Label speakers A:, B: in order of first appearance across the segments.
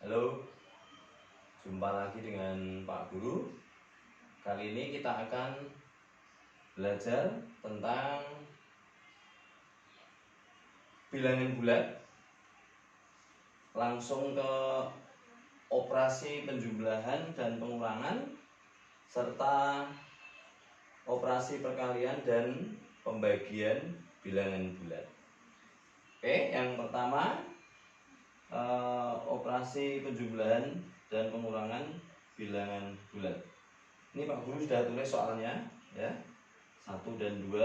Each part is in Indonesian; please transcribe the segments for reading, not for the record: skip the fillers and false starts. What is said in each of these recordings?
A: Halo, jumpa lagi dengan Pak Guru. Kali ini kita akan belajar tentang bilangan bulat. Langsung ke operasi penjumlahan dan pengurangan serta operasi perkalian dan pembagian bilangan bulat. Oke, yang pertama operasi penjumlahan dan pengurangan bilangan bulat. Ini Pak Guru sudah tulis soalnya ya. 1 dan 2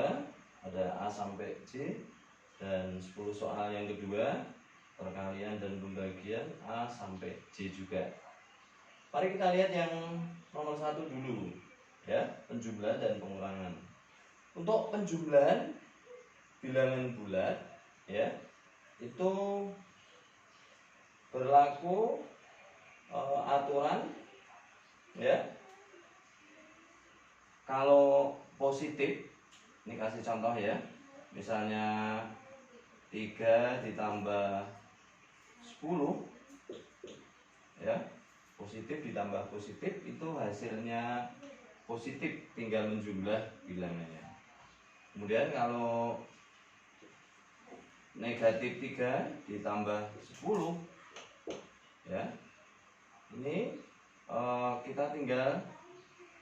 A: ada A sampai C, dan 10 soal yang kedua perkalian dan pembagian A sampai C juga. Mari kita lihat yang nomor 1 dulu ya, penjumlahan dan pengurangan. Untuk penjumlahan bilangan bulat ya, itu berlaku aturan ya. Kalau positif, ini kasih contoh ya, misalnya 3 ditambah 10 ya, positif ditambah positif itu hasilnya positif, tinggal menjumlah bilangannya. Kemudian kalau negatif 3 ditambah 10 ya, ini kita tinggal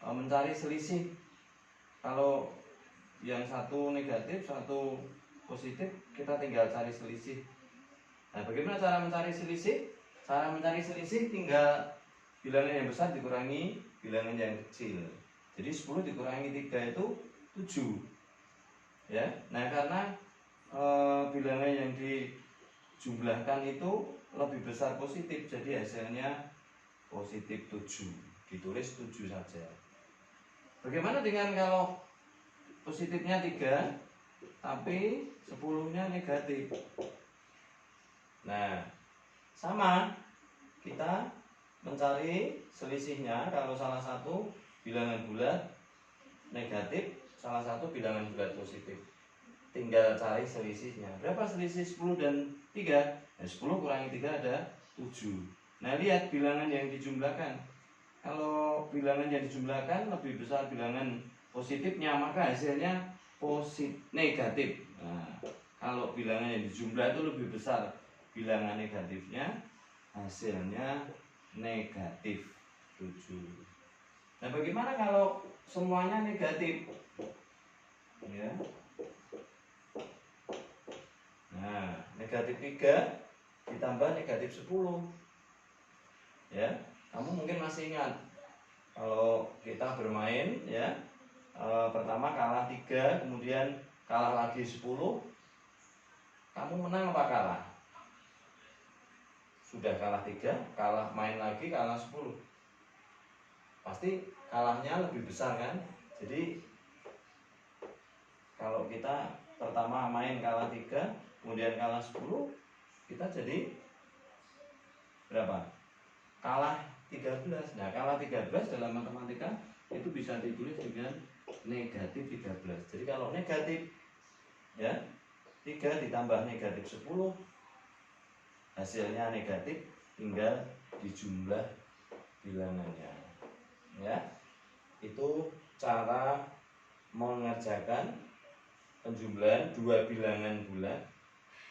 A: mencari selisih. Kalau yang satu negatif, satu positif, kita tinggal cari selisih. Nah, bagaimana cara mencari selisih? Cara mencari selisih tinggal bilangan yang besar dikurangi bilangan yang kecil. Jadi 10 dikurangi 3 itu 7 ya. Nah, karena bilangan yang dijumlahkan itu lebih besar positif, jadi hasilnya positif 7. Ditulis 7 saja. Bagaimana dengan kalau positifnya 3 tapi 10-nya negatif? Nah, sama, kita mencari selisihnya. Kalau salah satu bilangan bulat negatif, salah satu bilangan bulat positif, tinggal cari selisihnya. Berapa selisih 10 dan 3? Nah, 10 kurangi 3 ada 7. Nah, lihat bilangan yang dijumlahkan. Kalau bilangan yang dijumlahkan lebih besar bilangan positifnya, maka hasilnya negatif. Nah, kalau bilangan yang dijumlah itu lebih besar bilangan negatifnya, hasilnya negatif 7. Nah, bagaimana kalau semuanya negatif? Ya. Nah, negatif 3 ditambah negatif 10. Ya, kamu mungkin masih ingat kalau kita bermain ya, pertama kalah 3, kemudian kalah lagi 10. Kamu menang apa kalah? Sudah kalah 3, kalah main lagi kalah 10. Pasti kalahnya lebih besar kan? Jadi kalau kita pertama main kalah 3, kemudian kalah 10, kita jadi berapa? Kalah 13. Nah, kalah 13 dalam matematika itu bisa ditulis dengan negatif 13. Jadi kalau negatif ya, 3 ditambah negatif 10 hasilnya negatif, tinggal dijumlah bilangannya ya. Itu cara mengerjakan penjumlahan dua bilangan bulat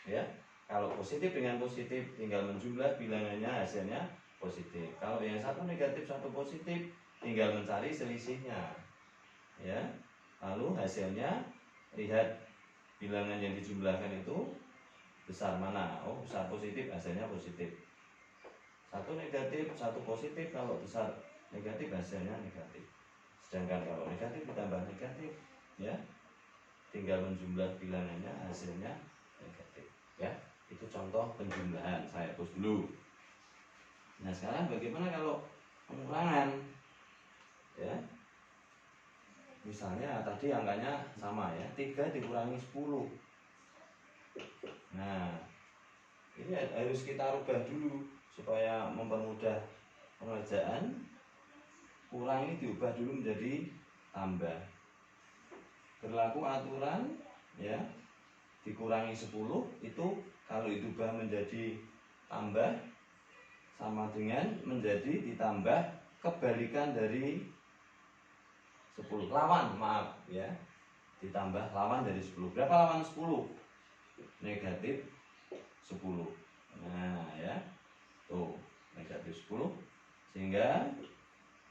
A: ya. Kalau positif dengan positif tinggal menjumlah bilangannya, hasilnya positif. Kalau yang satu negatif satu positif tinggal mencari selisihnya ya. Lalu hasilnya lihat bilangan yang dijumlahkan itu besar mana. Oh, besar positif, hasilnya positif. Satu negatif satu positif, kalau besar negatif hasilnya negatif. Sedangkan kalau negatif ditambah negatif ya, tinggal menjumlah bilangannya, hasilnya negatif ya. Itu contoh penjumlahan. Saya hapus dulu. Nah, sekarang bagaimana kalau pengurangan ya? Misalnya tadi angkanya sama ya, 3 dikurangi 10. Nah, ini harus kita rubah dulu supaya mempermudah pengerjaan. Kurang ini diubah dulu menjadi tambah. Berlaku aturan ya, dikurangi 10 itu kalau diubah menjadi tambah sama dengan menjadi ditambah kebalikan dari 10, lawan, maaf ya, ditambah lawan dari 10. Berapa lawan 10? Negatif 10. Nah ya, tuh negatif 10. Sehingga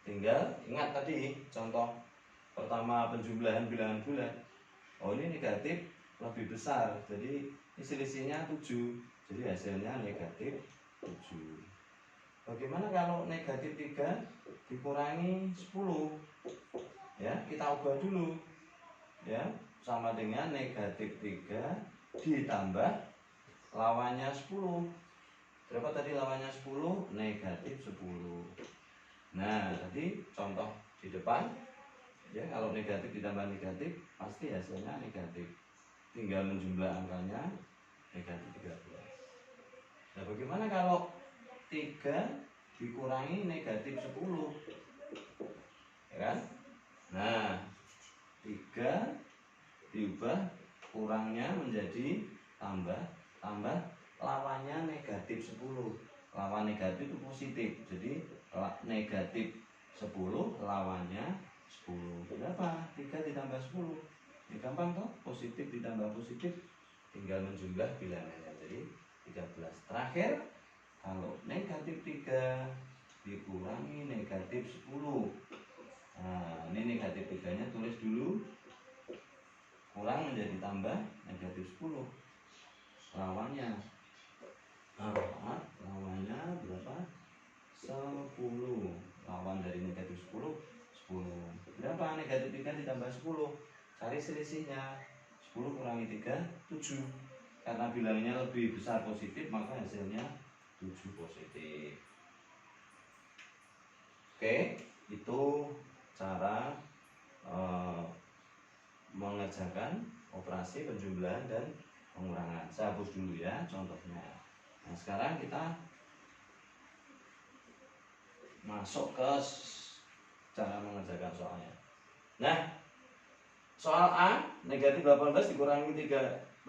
A: tinggal ingat tadi contoh pertama penjumlahan bilangan bulat. Oh, ini negatif lebih besar, jadi ini selisihnya 7, jadi hasilnya negatif 7. Bagaimana kalau negatif 3 dikurangi 10? Ya, kita ubah dulu ya, sama dengan negatif 3 ditambah lawannya 10. Berapa tadi lawannya 10? Negatif 10. Nah, tadi contoh di depan ya, kalau negatif ditambah negatif pasti hasilnya negatif. Tinggal menjumlah angkanya negatif 13. Nah, bagaimana kalau 3 dikurangi negatif 10? Ya kan? Nah, 3 diubah kurangnya menjadi tambah, tambah lawannya negatif 10. Lawan negatif itu positif, jadi negatif 10 lawannya 10. Berapa? 3 ditambah 10. Ya gampang toh, positif ditambah positif, tinggal menjumlah bilangannya jadi 13. Terakhir, kalau negatif 3 dikurangi negatif 10. Nah, ini negatif 3-nya tulis dulu, kurang menjadi tambah negatif 10. Lawannya lawannya berapa? 10. Lawan dari negatif 10, 10. Berapa negatif 3 ditambah 10? Cari selisihnya. 10 kurangi 3, 7. Karena bilangnya lebih besar positif, maka hasilnya 7 positif. Oke, itu cara mengerjakan operasi penjumlahan dan pengurangan. Saya hapus dulu ya contohnya. Nah, sekarang kita masuk ke cara mengerjakan soalnya. Nah, soal A, negatif 18 dikurangi 13.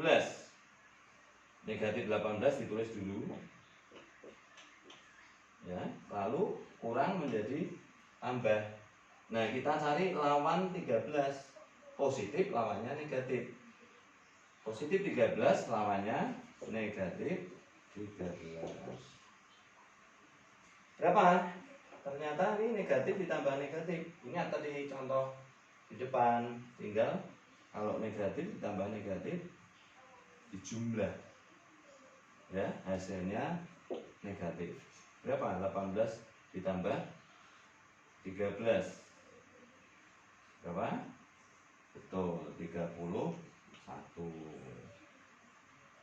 A: Negatif 18 ditulis dulu ya, lalu kurang menjadi tambah. Nah, kita cari lawan 13. Positif lawannya negatif. Positif 13 lawannya negatif 13. Berapa? Ternyata ini negatif ditambah negatif. Ingat tadi contoh di depan, tinggal kalau negatif ditambah negatif dijumlah ya, hasilnya negatif. Berapa? 18 ditambah 13 berapa? Betul, 31.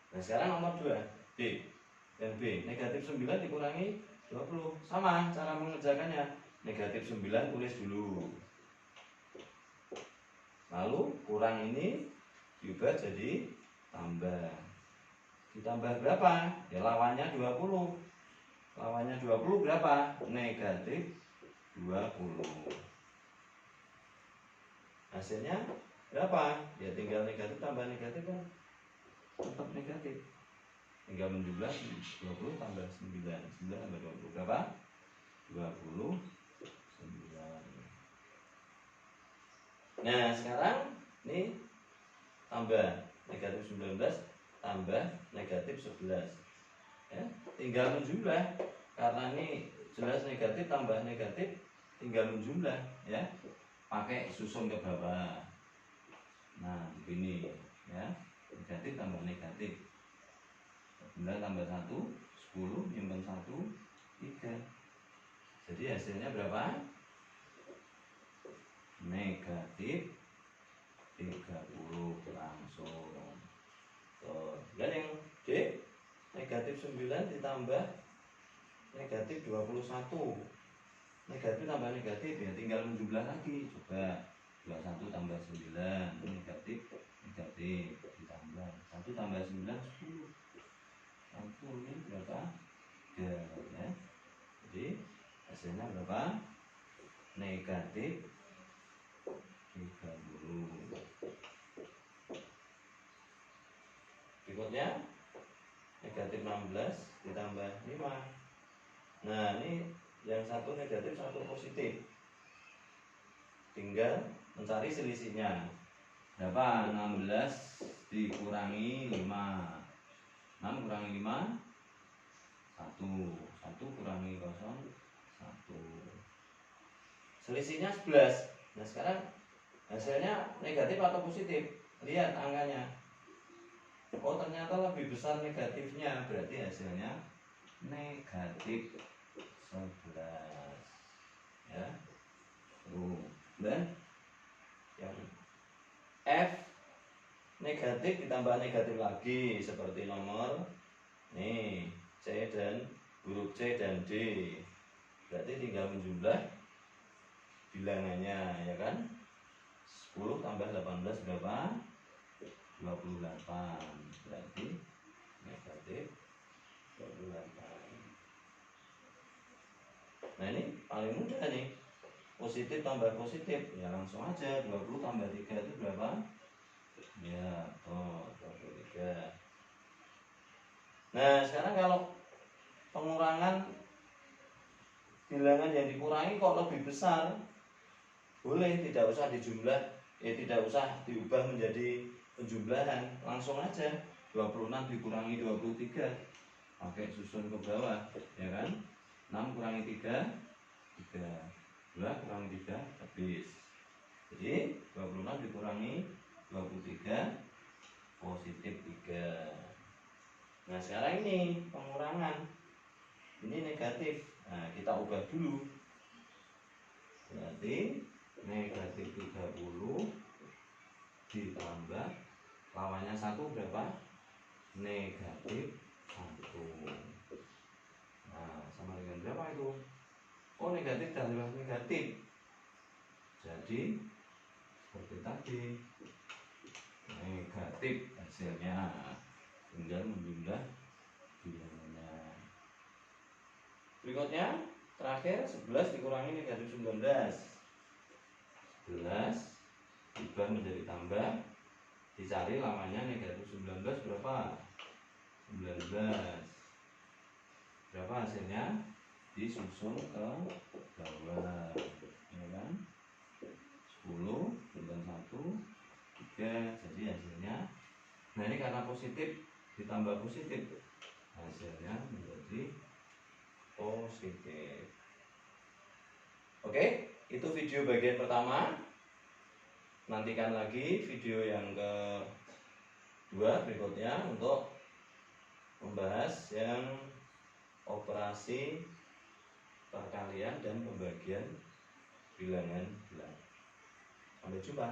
A: Nah, sekarang nomor 2 D dan B. Negatif 9 dikurangi 20. Sama cara mengerjakannya. Negatif 9 tulis dulu, lalu kurang ini diubah jadi tambah. Ditambah berapa? Ya lawannya 20. Lawannya 20 berapa? Negatif 20. Hasilnya berapa? Ya tinggal negatif tambah negatif kan tetap negatif. Tinggal menjumlah 20 tambah 9. 9 tambah 20 berapa? 29. Nah, sekarang ini tambah negatif 19 tambah negatif 11 ya, tinggal menjumlah. Karena ini jelas negatif tambah negatif, tinggal menjumlah ya, pakai susun ke bawah. Nah, begini ya, negatif tambah negatif, 9 tambah 1 10, nyimpen 1 3. Jadi hasilnya berapa? Negatif 30 langsung. Dan yang D, negatif 9 ditambah negatif 21. Negatif tambah negatif ya, tinggal menjumlah lagi. Coba 21 tambah 9 negatif, negatif ditambah 1 tambah 9 10. 1 ini berapa? 3 ya. Jadi hasilnya berapa? Negatif 30. Berikutnya negatif 16 ditambah 5. Nah ini yang satu negatif, satu positif, tinggal mencari selisihnya. Berapa? 16 dikurangi 5. 6 kurangi 5 1. 1 kurangi 0 1. Selisihnya 11. Nah sekarang hasilnya negatif atau positif? Lihat angkanya. Oh ternyata lebih besar negatifnya, berarti hasilnya negatif 11 ya. Dan yang F negatif ditambah negatif lagi seperti nomor nih C dan huruf C dan D, berarti tinggal menjumlah bilangannya ya kan. 10 tambah 18 berapa? 28, berarti negatif 28. Nah ini paling mudah nih, positif tambah positif ya langsung aja. 20 tambah 3 itu berapa? Ya 23. Nah sekarang kalau pengurangan bilangan yang dikurangi kok lebih besar, boleh tidak usah dijumlah, tidak usah diubah menjadi penjumlahan, langsung aja 26 dikurangi 23, pakai susun ke bawah ya kan. 6 kurangi 3 3, 2 kurangi 3 habis. Jadi 26 dikurangi 23 positif 3. Nah sekarang ini pengurangan, ini negatif. Nah kita ubah dulu, berarti negatif 30 ditambah lawannya 1 berapa? Negatif 1. Nah sama dengan berapa itu? Oh negatif tambah negatif, jadi seperti tadi negatif hasilnya, tinggal menjumlah bilangannya. Berikutnya terakhir 11 dikurangi negatif 19. 11 diubah menjadi tambah, dicari lawannya negatif 19 berapa? 19. Berapa hasilnya? Disusun ke bawah ya kan. 10 tambah 1 3, jadi hasilnya, nah ini karena positif ditambah positif, hasilnya menjadi positif. Oke, itu video bagian pertama. Nantikan lagi video yang kedua berikutnya untuk membahas yang operasi perkalian dan pembagian bilangan bulan. Sampai jumpa.